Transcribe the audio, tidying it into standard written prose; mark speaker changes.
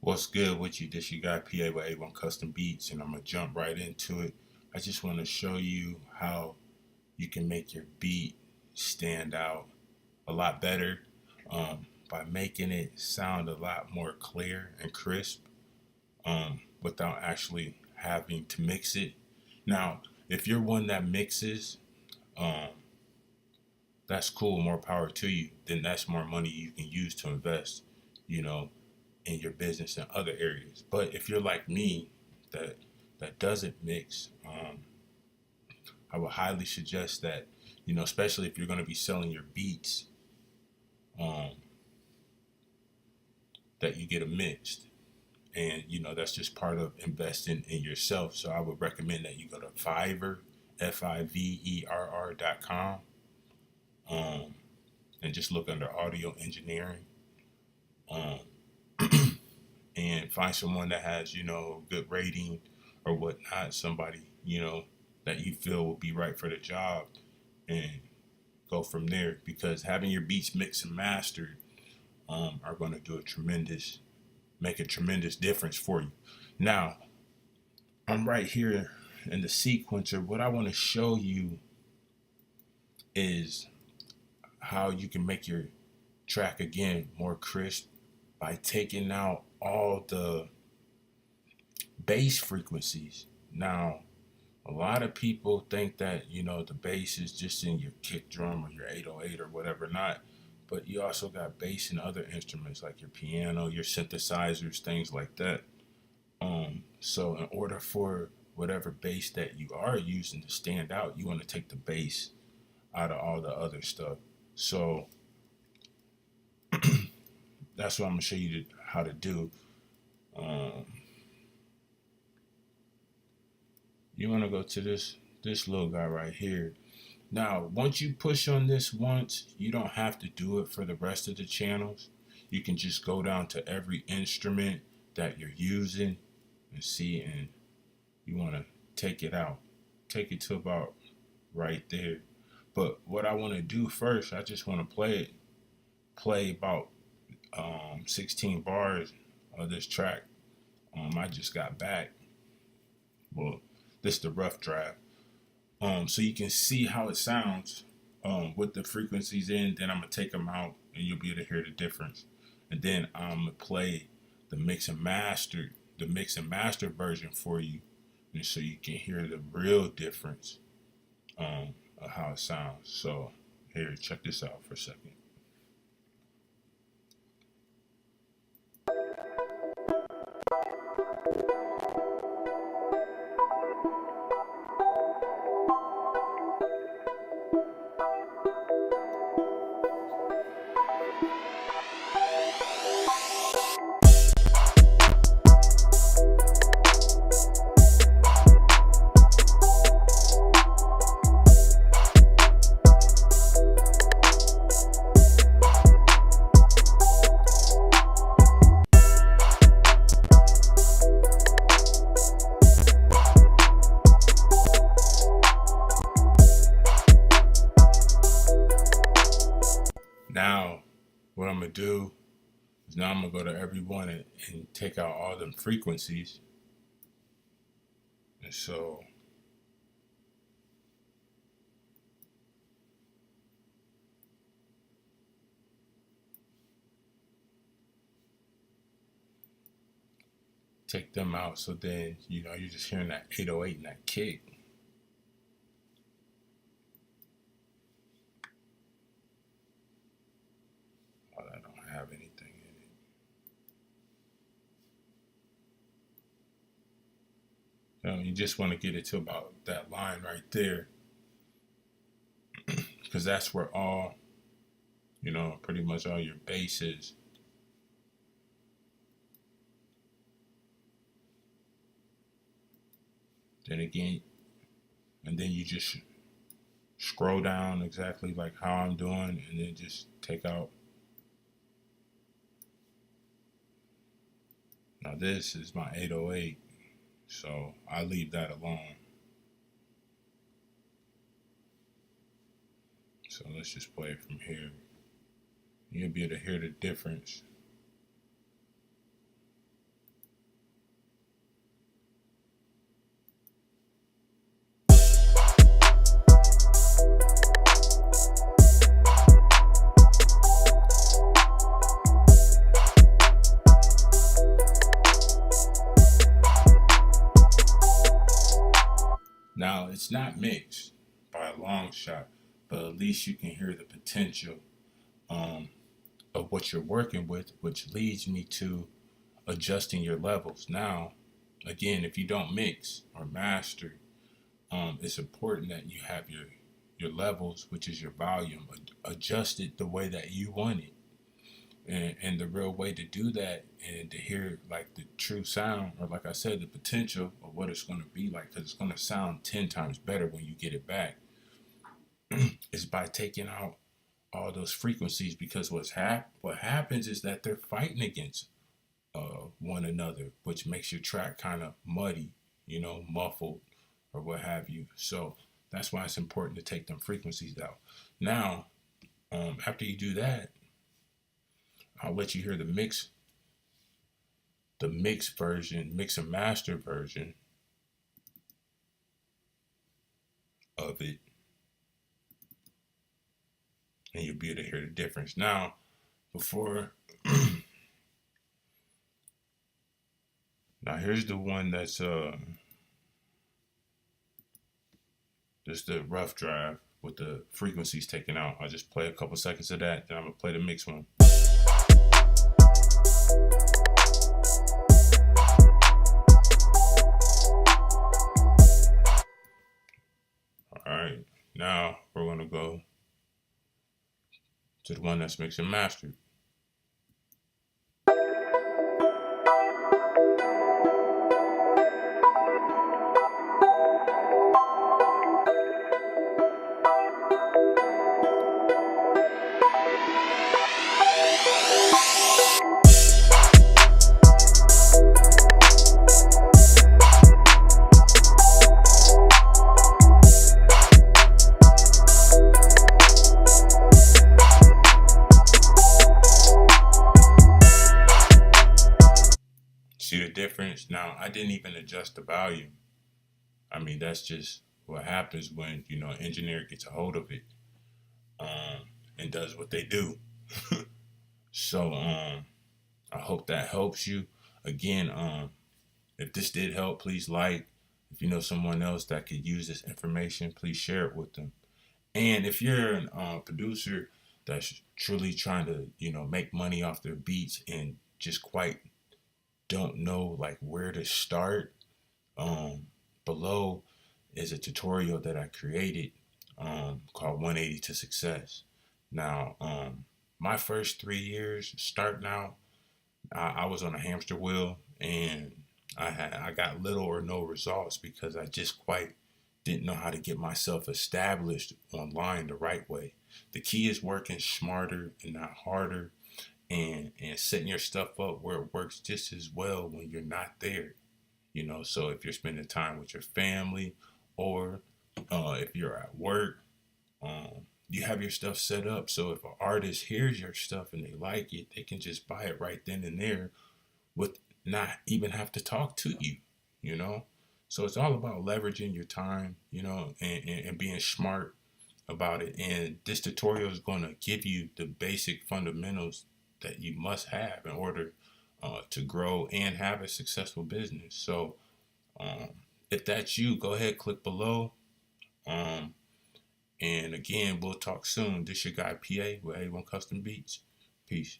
Speaker 1: What's good with you? This you got PA with A1 Custom Beats, and I'm gonna jump right into it. I just want to show you how you can make your beat stand out a lot better by making it sound a lot more clear and crisp without actually having to mix it. Now, if you're one that mixes, um, that's cool, more power to you. Then that's more money you can use to invest, you know, in your business and other areas. But if you're like me, that doesn't mix, I would highly suggest that, especially if you're going to be selling your beats, um, that you get them mixed. And that's just part of investing in yourself. So I would recommend that you go to Fiverr, Fiverr.com, um, and just look under audio engineering. Um, and find someone that has good rating or whatnot, somebody that you feel will be right for the job, and go from there, because having your beats mixed and mastered are going to make a tremendous difference for you. Now, I'm right here in the sequencer. What I want to show you is how you can make your track again more crisp by taking out all the bass frequencies. Now, a lot of people think that, the bass is just in your kick drum or your 808 or whatever not, but you also got bass in other instruments like your piano, your synthesizers, things like that. So in order for whatever bass that you are using to stand out, you want to take the bass out of all the other stuff. So that's what I'm gonna show you how to do. Um, you want to go to this little guy right here. Now, once you push on this once, you don't have to do it for the rest of the channels. You can just go down to every instrument that you're using and see, and you want to take it out. Take it to about right there. But what I want to do first, I just want to play about 16 bars of this track. I just got back. Well, this is the rough draft. So you can see how it sounds with the frequencies in. Then I'm gonna take them out, and you'll be able to hear the difference. And then I'm gonna play the mix and master version for you, and so you can hear the real difference of how it sounds. So here, check this out for a second. Now, what I'm gonna do is now I'm gonna go to every one and take out all them frequencies. And so take them out, so then you're just hearing that 808 and that kick. Oh, I don't have anything in it. You just want to get it to about that line right there, because that's where all, pretty much all your bass is. Then again, and then you just scroll down exactly like how I'm doing, and then just take out. Now this is my 808, so I leave that alone. So let's just play it from here. You'll be able to hear the difference. it's not mixed by a long shot, but at least you can hear the potential um, of what you're working with, which leads me to adjusting your levels. Now, again, if you don't mix or master, it's important that you have your levels, which is your volume, adjusted the way that you want it. And the real way to do that and to hear like the true sound, or like I said, the potential of what it's going to be like, because it's going to sound 10 times better when you get it back, is by taking out all those frequencies. Because what happens is that they're fighting against one another, which makes your track kind of muddy, muffled, or what have you. So that's why it's important to take them frequencies out. Now, after you do that, I'll let you hear the mix version, mix and master version of it, and you'll be able to hear the difference. Now, before now here's the one that's just the rough drive with the frequencies taken out. I'll just play a couple seconds of that, then I'm gonna play the mix one. Alright, now we're gonna go to the one that's mixed and mastered. See the difference? Now, I didn't even adjust the volume. I mean, that's just what happens when, an engineer gets a hold of it and does what they do. So, I hope that helps you. Again, if this did help, please like. If you know someone else that could use this information, please share it with them. And if you're a producer that's truly trying to, make money off their beats and just quite don't know like where to start, below is a tutorial that I created called 180 to Success. Now, my first 3 years starting out, I was on a hamster wheel, and I got little or no results because I just quite didn't know how to get myself established online the right way. The key is working smarter and not harder, and setting your stuff up where it works just as well when you're not there. So if you're spending time with your family, or if you're at work, you have your stuff set up so if an artist hears your stuff and they like it, they can just buy it right then and there with not even have to talk to you. So it's all about leveraging your time, and being smart about it. And this tutorial is going to give you the basic fundamentals that you must have in order to grow and have a successful business. So if that's you, go ahead, click below. And again, we'll talk soon. This your guy PA with A1 Custom Beats. Peace.